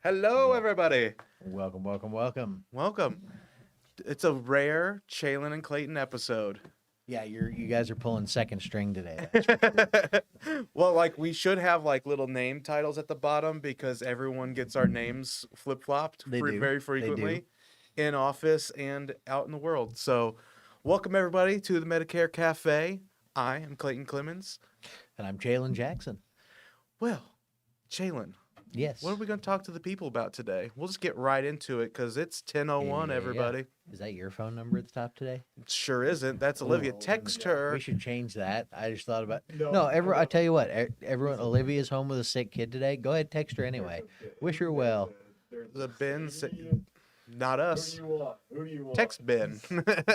Hello, everybody. Welcome. Welcome. It's a rare Chalen and Clayton episode. Yeah, you guys are pulling second string today. That's for sure. Well, like we should have like little name titles at the bottom because everyone gets our names flip-flopped They do. very They frequently do. in office and out in the world. So, welcome everybody to the Medicare Cafe. I am Clayton Clemens. And I'm Chalen Jackson. Well, Chalen, Yes. what are we going to talk to the people about today? We'll just get right into it because it's 10:01, Yeah. everybody. Is that your phone number at the top today? It sure isn't. That's Olivia. Text her. We should change that. I just thought about I tell you what, everyone. Olivia's home with a sick kid today. Go ahead, text her anyway. Wish her well. The Ben said, not us. Who do you want? Text Ben. Text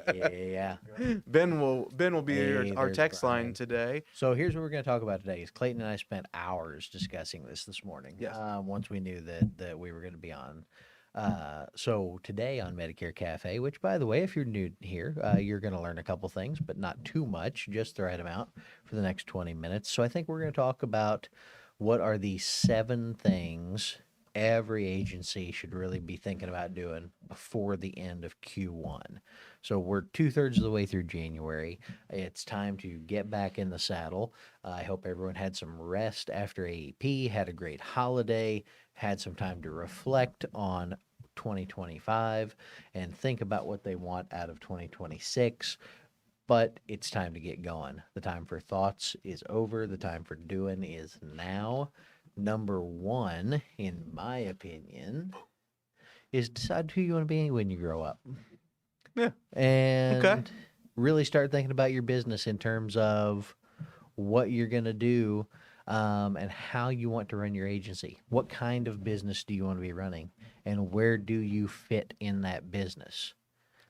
Ben. Yeah. Ben will be Hey, our there's text line Brian. today. So here's what we're going to talk about today. Is Clayton and I spent hours discussing this morning. Yes. Once we knew that we were going to be on. So today on Medicare Cafe, which by the way, if you're new here, you're going to learn a couple things, but not too much, just the right amount for the next 20 minutes. So I think we're going to talk about what are the 7 things every agency should really be thinking about doing before the end of Q1. So we're 2/3 of the way through January. It's time to get back in the saddle. I hope everyone had some rest after AEP, had a great holiday, had some time to reflect on 2025 and think about what they want out of 2026. But it's time to get going. The time for thoughts is over. The time for doing is now. Number 1, in my opinion, is decide who you want to be when you grow up. Yeah. And Okay. really start thinking about your business in terms of what you're going to do and how you want to run your agency. What kind of business do you want to be running? And where do you fit in that business?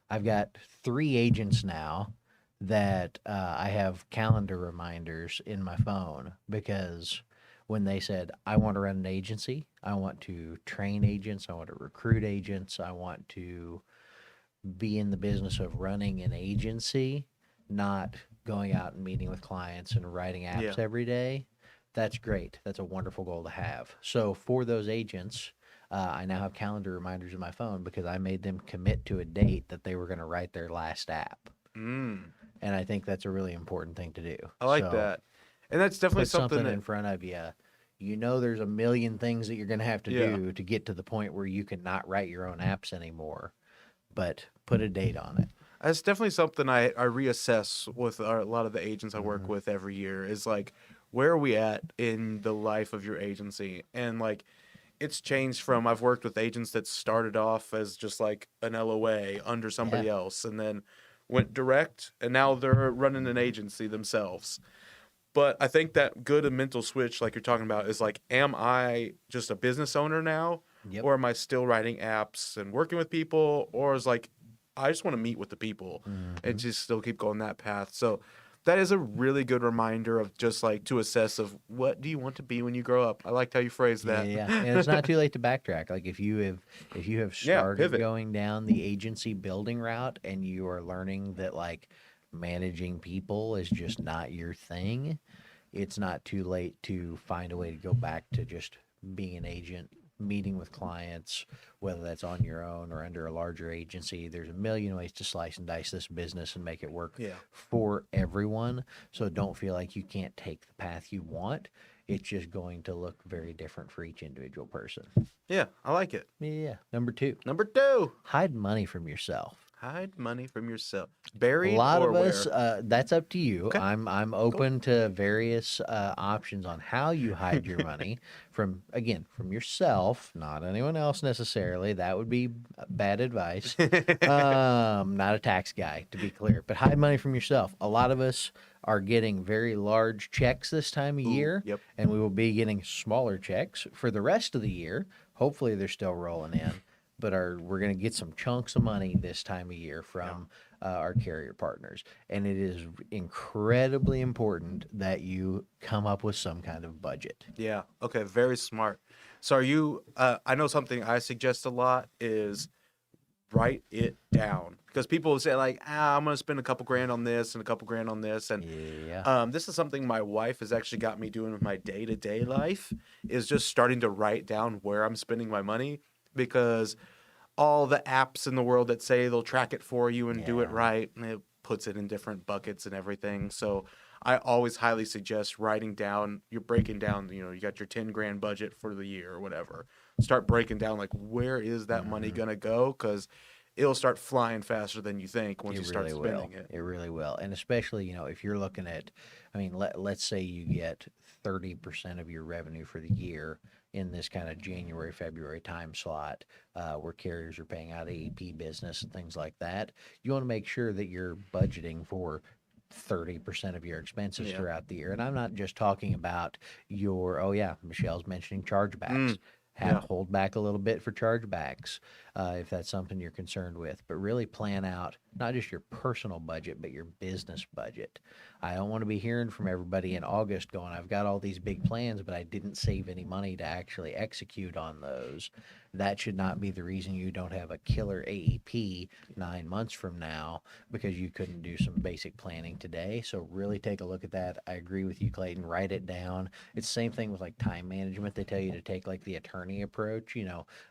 I've got 3 agents now that I have calendar reminders in my phone because when they said, I want to run an agency, I want to train agents, I want to recruit agents, I want to be in the business of running an agency, not going out and meeting with clients and writing apps Yeah. every day. That's great. That's a wonderful goal to have. So for those agents, I now have calendar reminders in my phone because I made them commit to a date that they were going to write their last app. Mm, And I think that's a really important thing to do. I like So that. And that's definitely put something that, in front of you. You know there's a million things that you're going to have to Yeah. do to get to the point where you can not write your own apps anymore. But put a date on it. that's definitely something I reassess with a lot of the agents I work Mhm. with every year is like, where are we at in the life of your agency? And like, it's changed from I've worked with agents that started off as just like an LOA under somebody else and then went direct and now they're running an agency themselves. But I think that good mental switch, like you're talking about, is like, am I just a business owner now? Yep. Or am I still writing apps and working with people? Or is like, I just want to meet with the people and Mhm. just still keep going that path. So that is a really good reminder of just like to assess of what do you want to be when you grow up. I liked how you phrased that. Yeah. And it's not too late to backtrack. Like if you have Yeah, started pivot. going down the agency building route and you are learning that like managing people is just not your thing, it's not too late to find a way to go back to just being an agent, meeting with clients, whether that's on your own or under a larger agency. There's a million ways to slice and dice this business and make it work Yeah. for everyone. So don't feel like you can't take the path you want. It's just going to look very different for each individual person. Yeah, I like it. Yeah. Number 2, Number 2, hide money from yourself. hide money from yourself. A Buried lot or of us, where? that's up to you. Okay. I'm open to various options on how you hide your money from yourself, not anyone else necessarily. That would be bad advice. Not a tax guy, to be clear, but hide money from yourself. A lot of us are getting very large checks this time of Ooh, year, yep. and we will be getting smaller checks for the rest of the year. Hopefully, they're still rolling in, but we're going to get some chunks of money this time of year from our carrier partners, and it is incredibly important that you come up with some kind of budget. Yeah. Okay. Very smart. So are you? I know something I suggest a lot is write it down because people will say like, I'm gonna spend a couple grand on this and a couple grand on this, and Yeah. this is something my wife has actually got me doing with my day-to-day life, is just starting to write down where I'm spending my money, because all the apps in the world that say they'll track it for you and do it Yeah. right, and it puts it in different buckets and everything. So I always highly suggest writing down, you're breaking down, you got your 10 grand budget for the year or whatever. Start breaking down like, where is that money going to go? Because it'll start flying faster than you think once you start spending it. It really will. And especially, if you're looking at, I mean, let's say you get 30% of your revenue for the year in this kind of January, February time slot, where carriers are paying out AEP business and things like that. You want to make sure that you're budgeting for 30% of your expenses Yeah. throughout the year. And I'm not just talking about Michelle's mentioning chargebacks. Yeah. Hold back a little bit for chargebacks if that's something you're concerned with, but really plan out not just your personal budget, but your business budget. I don't want to be hearing from everybody in August going, I've got all these big plans, but I didn't save any money to actually execute on those. That should not be the reason you don't have a killer AEP 9 months from now, because you couldn't do some basic planning today. So really take a look at that. I agree with you, Clayton. Write it down. It's the same thing with like time management. They tell you to take like the attorney approach.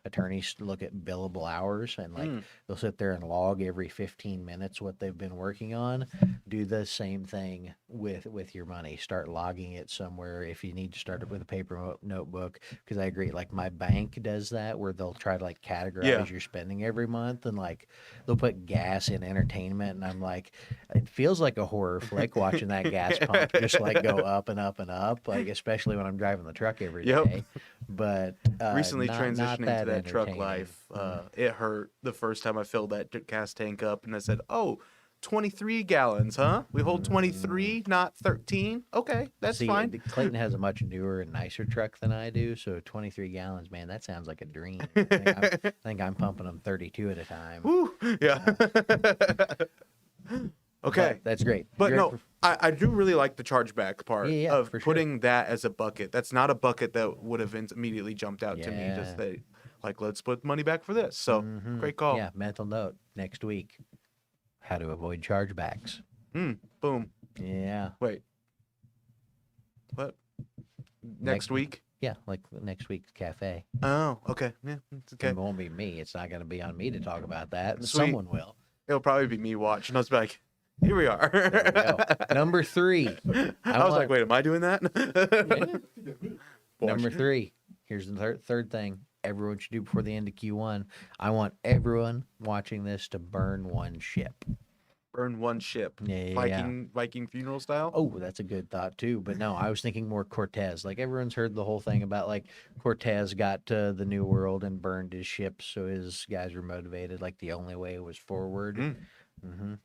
Attorneys look at billable hours and like they'll sit there and log every 15 minutes what they've been working on. Do the same thing with your money. Start logging it somewhere. If you need to start it with a paper notebook, because I agree, like my bank does that, where they'll try to like categorize your spending every month, and like they'll put gas in entertainment, and I'm like, it feels like a horror flick watching that gas pump just like go up and up and up, like especially when I'm driving the truck every day. But recently not transitioning that to that truck entertaining. life, it hurt the first time I filled that gas tank up, and I said, 23 gallons, huh? We hold 23, not 13. Okay, that's See, fine. Clayton has a much newer and nicer truck than I do, so 23 gallons, man, that sounds like a dream. I think I'm pumping them 32 at a time. Woo, yeah. Okay. But that's great. But You're- no, I do really like the chargeback part Yeah, of for sure. putting that as a bucket. That's not a bucket that would have immediately jumped out to me. Yeah. Just that, like, let's put money back for this. So, great call. Yeah, mental note next week: how to avoid chargebacks. Boom. Yeah, Wait. What? Next week? yeah, like next week's cafe. Oh, okay. Yeah, it's okay. It won't be me. It's not going to be on me to talk about that. Sweet. Someone will. It'll probably be me watching. I was like, here we are. There we go. Number 3. I was like, wait, am I doing that? Number 3. Here's the third thing everyone should do before the end of Q1. I want everyone watching this to burn one ship. Burn one ship. Yeah. Viking funeral style? Oh, that's a good thought too. But no, I was thinking more Cortez. Like everyone's heard the whole thing about like Cortez got to the New World and burned his ship, so his guys were motivated. Like the only way was forward.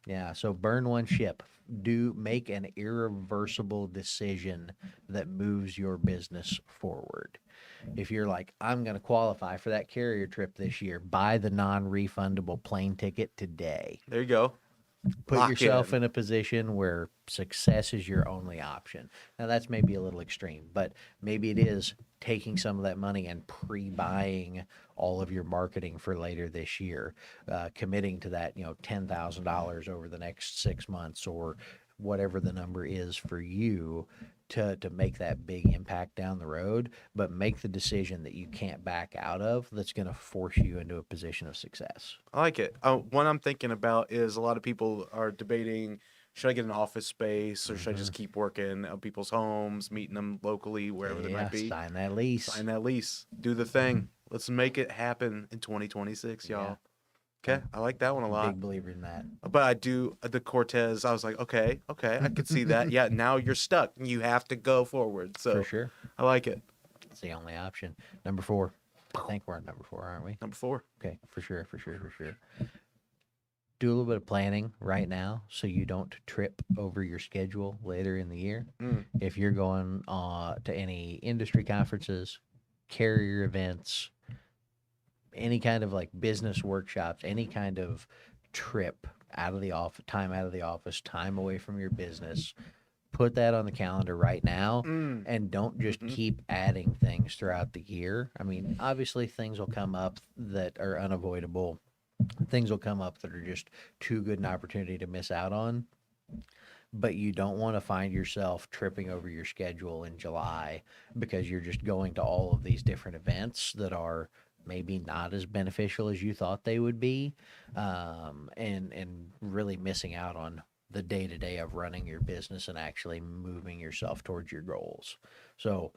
Yeah. So burn one ship. Make an irreversible decision that moves your business forward. If you're like, I'm going to qualify for that carrier trip this year, buy the non-refundable plane ticket today. There you go. Put Lock yourself in a position where success is your only option. Now that's maybe a little extreme, but maybe it is taking some of that money and pre-buying all of your marketing for later this year, committing to that, $10,000 over the next 6 months or whatever the number is for you to make that big impact down the road, but make the decision that you can't back out of that's going to force you into a position of success. I like it. One I'm thinking about is a lot of people are debating, should I get an office space or should I just keep working at people's homes, meeting them locally, wherever they might be? Sign that lease. Sign that lease. Do the thing. Let's make it happen in 2026, y'all. Yeah. Okay, I like that one a lot. Big believer in that. But I do the Cortez. I was like, okay, I could see that. Yeah, now you're stuck. You have to go forward. So For sure. I like it. It's the only option. Number 4. I think we're on number 4, aren't we? Number 4. Okay, for sure. Do a little bit of planning right now so you don't trip over your schedule later in the year. If you're going to any industry conferences, carrier events, any kind of like business workshops, any kind of trip out of the office, time away from your business, put that on the calendar right now and don't just keep adding things throughout the year. I mean, obviously things will come up that are unavoidable Things will come up that are just too good an opportunity to miss out on. But you don't want to find yourself tripping over your schedule in July because you're just going to all of these different events that are maybe not as beneficial as you thought they would be, and really missing out on the day to day of running your business and actually moving yourself towards your goals. So,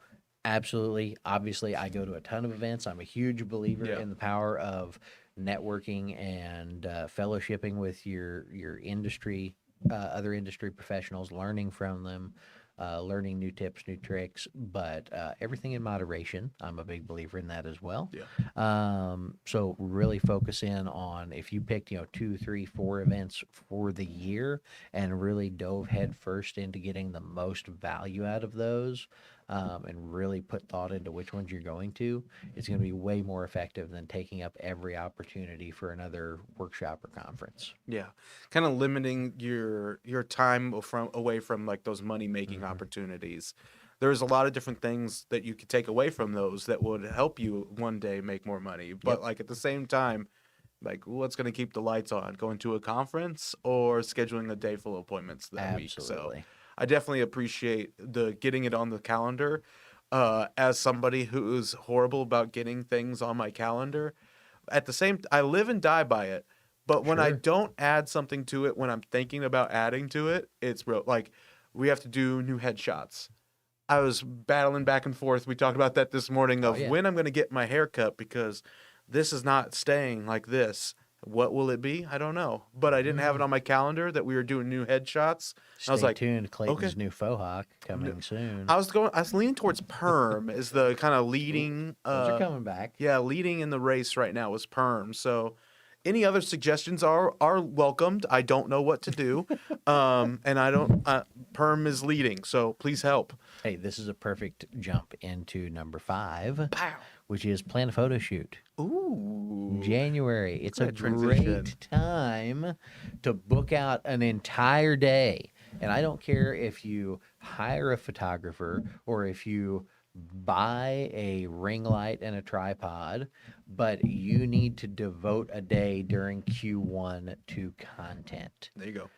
absolutely, obviously, I go to a ton of events. I'm a huge believer Yeah. in the power of networking and fellowshipping with your industry, other industry professionals, learning from them, learning new tips, new tricks, but everything in moderation. I'm a big believer in that as well. Yeah. So really focus in on if you picked, 2, 3, 4 events for the year and really dove head first into getting the most value out of those, and really put thought into which ones you're going to, it's going to be way more effective than taking up every opportunity for another workshop or conference. Yeah, kind of limiting your time away from like those money making opportunities. There's a lot of different things that you could take away from those that would help you one day make more money. But like at the same time, like what's going to keep the lights on? Going to a conference or scheduling a day full of appointments that week? So Absolutely. I definitely appreciate the getting it on the calendar. As somebody who's horrible about getting things on my calendar, at the same, I live and die by it. But when I Sure. don't add something to it, when I'm thinking about adding to it, it's real. Like we have to do new headshots. I was battling back and forth. We talked about that this morning Oh, of yeah. when I'm going to get my hair cut because this is not staying like this. What will it be? I don't know. But I didn't have it on my calendar that we were doing new headshots. I was Stay like, tuned. Clayton's okay. new faux hawk coming soon. I was leaning towards perm is the kind of leading Those are coming back. yeah, leading in the race right now was perm. So any other suggestions are welcomed. I don't know what to do. And I don't perm is leading, so please help. Hey, this is a perfect jump into number 5, Pow. which is plan a photo shoot. Ooh. January. It's a Good transition. great time to book out an entire day. And I don't care if you hire a photographer or if you buy a ring light and a tripod, but you need to devote a day during Q1 to content. There you go.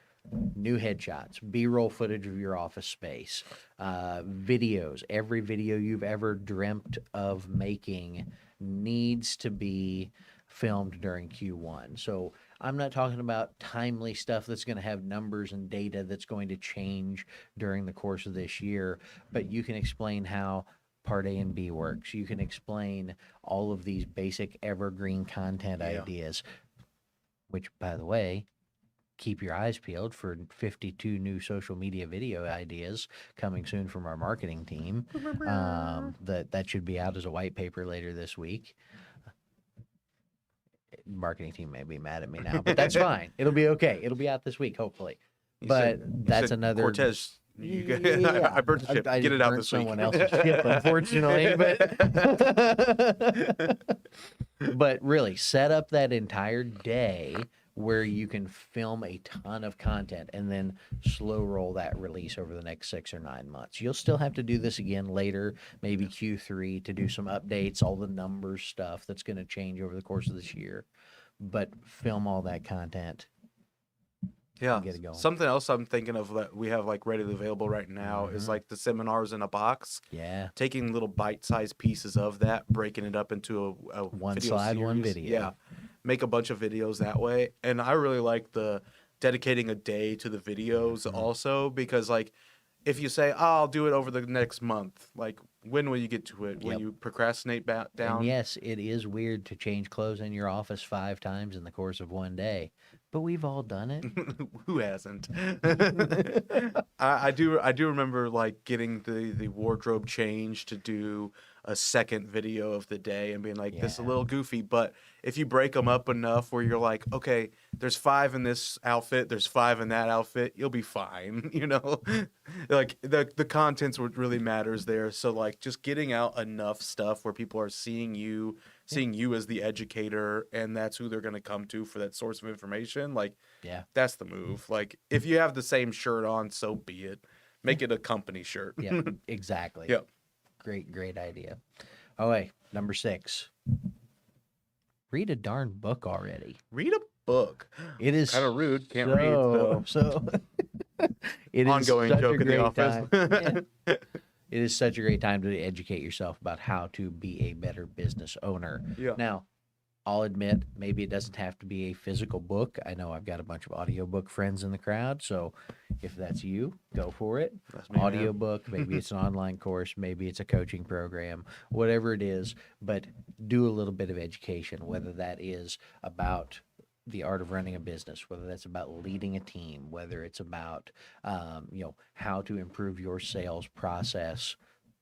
New headshots, B-roll footage of your office space, videos. Every video you've ever dreamt of making needs to be filmed during Q1. So I'm not talking about timely stuff that's going to have numbers and data that's going to change during the course of this year, but you can explain how Part A and B works. You can explain all of these basic evergreen content Yeah. ideas, which, by the way, keep your eyes peeled for 52 new social media video ideas coming soon from our marketing team. That should be out as a white paper later this week. Marketing team may be mad at me now, but that's fine. It'll be okay. It'll be out this week, hopefully. You But said- you that's said another Cortez. Yeah, I burnt the ship. I Get it out burnt this week. someone else's ship, unfortunately. But really, set up that entire day where you can film a ton of content and then slow roll that release over the next 6 or 9 months. You'll still have to do this again later, maybe Q3, to do some updates, all the numbers stuff that's going to change over the course of this year. But film all that content. Yeah. Get it going. Something else I'm thinking of that we have like readily available right now is like the seminars in a box. Yeah. Taking little bite-sized pieces of that, breaking it up into a One video slide, one series. video. Yeah, make a bunch of videos that way. And I really like the dedicating a day to the videos also because like if you say, oh, I'll do it over the next month, like when will you get to it? When Yep. you procrastinate down? And yes, it is weird to change clothes in your office 5 times in the course of one day, but we've all done it. Who hasn't? I do remember like getting the wardrobe change to do a second video of the day and being like, this is a Yeah. little goofy, but if you break them up enough where you're like, okay, there's 5 in this outfit, there's 5 in that outfit, you'll be fine, you know? Like the content's what really matters there. So like just getting out enough stuff where people are seeing you as the educator and that's who they're going to come to for that source of information. Like, Yeah. that's the move. Like, if you have the same shirt on, so be it. Make it a company shirt. Yeah, exactly. Yep. Great idea. Oh, wait, number 6. read a darn book already. Read a book. It is Kind of rude. Can't read. so it is Ongoing such joke a in the great office. time. Yeah. It is such a great time to educate yourself about how to be a better business owner. Yeah. Now, I'll admit, maybe it doesn't have to be a physical book. I know I've got a bunch of audiobook friends in the crowd, so if that's you, go for it. That's me, man. Audiobook, maybe it's an online course, maybe it's a coaching program, whatever it is, but do a little bit of education, whether that is about the art of running a business, whether that's about leading a team, whether it's about how to improve your sales process.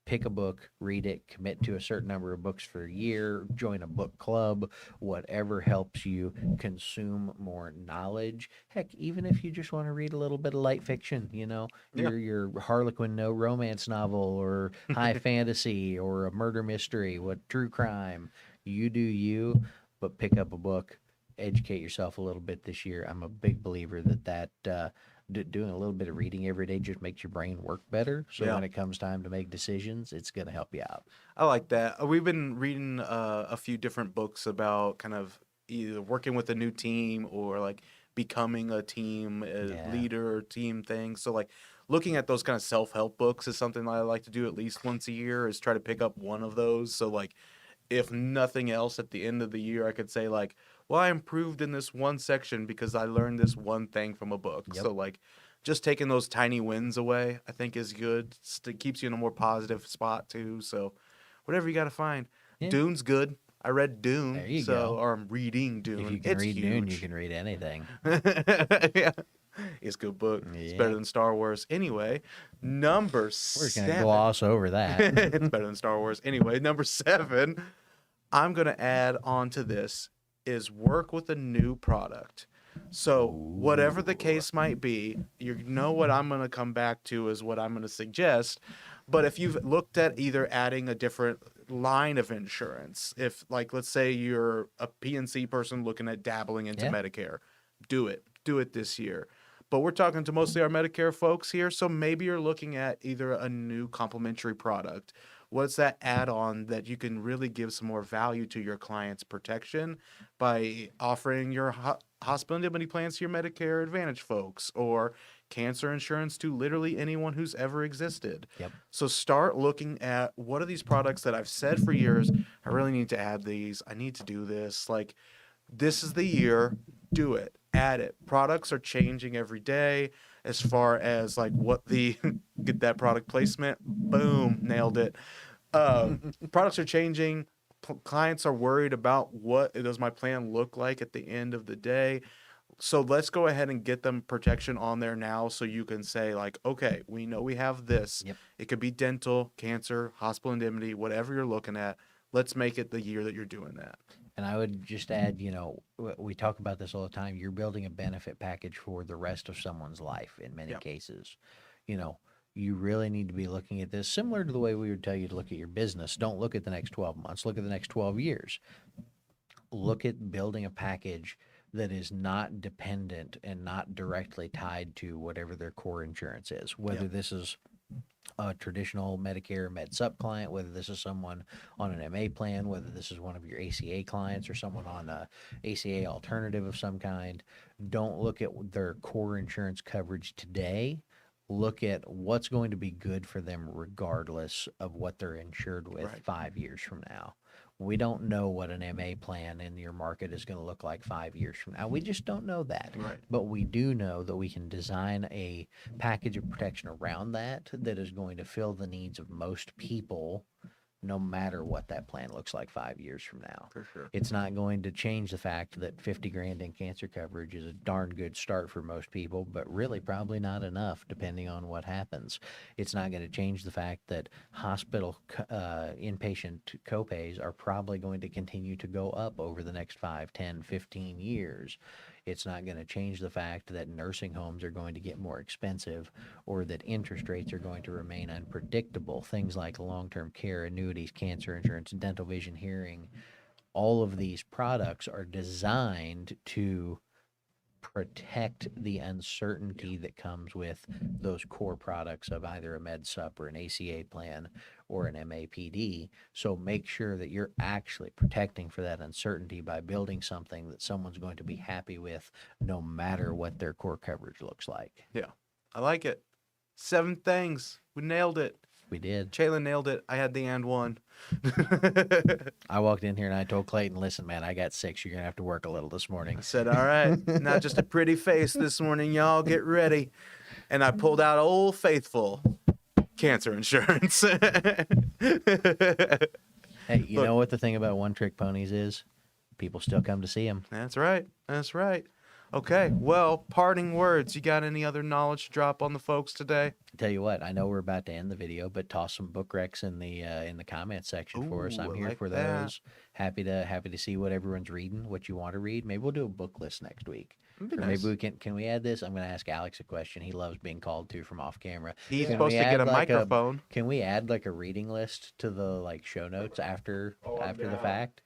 Pick a book, read it, commit to a certain number of books for a year, join a book club, whatever helps you consume more knowledge. Heck, even if you just want to read a little bit of light fiction, Yeah. your Harlequin no romance novel or high fantasy or a murder mystery, what true crime, you do you, but pick up a book, educate yourself a little bit this year. I'm a big believer that doing a little bit of reading every day just makes your brain work better. So Yeah. when it comes time to make decisions, it's going to help you out. I like that. We've been reading a few different books about kind of either working with a new team or like becoming a team Yeah. leader or team thing. So like looking at those kind of self-help books is something that I like to do at least once a year, is try to pick up one of those. So like if nothing else at the end of the year, I could say like, well, I improved in this one section because I learned this one thing from a book. Yep. So like just taking those tiny wins away, I think is good. It keeps you in a more positive spot too. So whatever you got to find. Yeah. Dune's good. I read Dune. There you so, go. or I'm reading Dune. If you can it's read huge. Dune, you can read anything. Yeah. It's a good book. It's better Yeah. than Star Wars. Anyway, number We're just 7. going to gloss over that. It's better than Star Wars. Anyway, number 7, I'm going to add on to this is work with a new product. So, whatever the case might be, you know what I'm going to come back to is what I'm going to suggest. But if you've looked at either adding a different line of insurance, if like let's say you're a PNC person looking at dabbling into Yeah. Medicare, do it. Do it this year. But we're talking to mostly our Medicare folks here, so maybe you're looking at either a new complementary product. What's that add-on that you can really give some more value to your client's protection by offering your hospital indemnity plans to your Medicare Advantage folks, or cancer insurance to literally anyone who's ever existed. Yep. So start looking at what are these products that I've said for years, I really need to add these, I need to do this. Like, this is the year, do it, add it. Products are changing every day as far as like what the get that product placement, boom, nailed it. Products are changing. Clients are worried about what does my plan look like at the end of the day. So let's go ahead and get them protection on there now, so you can say like, okay, we know we have this. Yep. It could be dental, cancer, hospital indemnity, whatever you're looking at. Let's make it the year that you're doing that. And I would just add, we talk about this all the time. You're building a benefit package for the rest of someone's life in many Yep. cases. You really need to be looking at this similar to the way we would tell you to look at your business. Don't look at the next 12 months, look at the next 12 years. Look at building a package that is not dependent and not directly tied to whatever their core insurance is, whether Yep. this is a traditional Medicare Med Sup client, whether this is someone on an MA plan, whether this is one of your ACA clients or someone on a ACA alternative of some kind. Don't look at their core insurance coverage today. Look at what's going to be good for them regardless of what they're insured with Right. 5 years from now. We don't know what an MA plan in your market is going to look like 5 years from now. We just don't know that. Right. But we do know that we can design a package of protection around that is going to fill the needs of most people, no matter what that plan looks like 5 years from now. For sure. It's not going to change the fact that 50 grand in cancer coverage is a darn good start for most people, but really probably not enough depending on what happens. It's not going to change the fact that hospital inpatient copays are probably going to continue to go up over the next 5, 10, 15 years. It's not going to change the fact that nursing homes are going to get more expensive, or that interest rates are going to remain unpredictable. Things like long-term care, annuities, cancer insurance, dental, vision, hearing, all of these products are designed to protect the uncertainty that comes with those core products of either a med sup or an ACA plan or an MAPD. So make sure that you're actually protecting for that uncertainty by building something that someone's going to be happy with no matter what their core coverage looks like. Yeah. I like it. 7 things. We nailed it. We did. Chalen nailed it. I had the and one. I walked in here and I told Clayton, listen, man, I got 6. You're going to have to work a little this morning. I said, all right, not just a pretty face this morning, y'all. Get ready. And I pulled out Old Faithful cancer insurance. Hey, you know what the thing about one-trick ponies is? People still come to see them. That's right. That's right. Okay. Well, parting words. You got any other knowledge to drop on the folks today? Tell you what, I know we're about to end the video, but toss some book recs in the comment section for us. Ooh, I'm I here like for that. those. Happy to see what everyone's reading, what you want to read. Maybe we'll do a book list next week. That'd be Or nice. maybe can we add this? I'm going to ask Alex a question. He loves being called to from off camera. He's Can supposed we to get add a like microphone. Can we add like a reading list to the show notes after I'm the down. fact?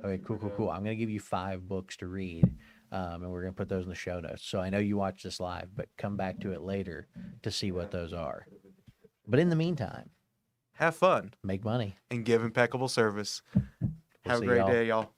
Okay, cool. I'm going to give you 5 books to read, and we're going to put those in the show notes. So I know you watch this live, but come back to it later to see what those are. But in the meantime, Have fun make money. and give impeccable service. We'll Have a see great y'all. day, y'all.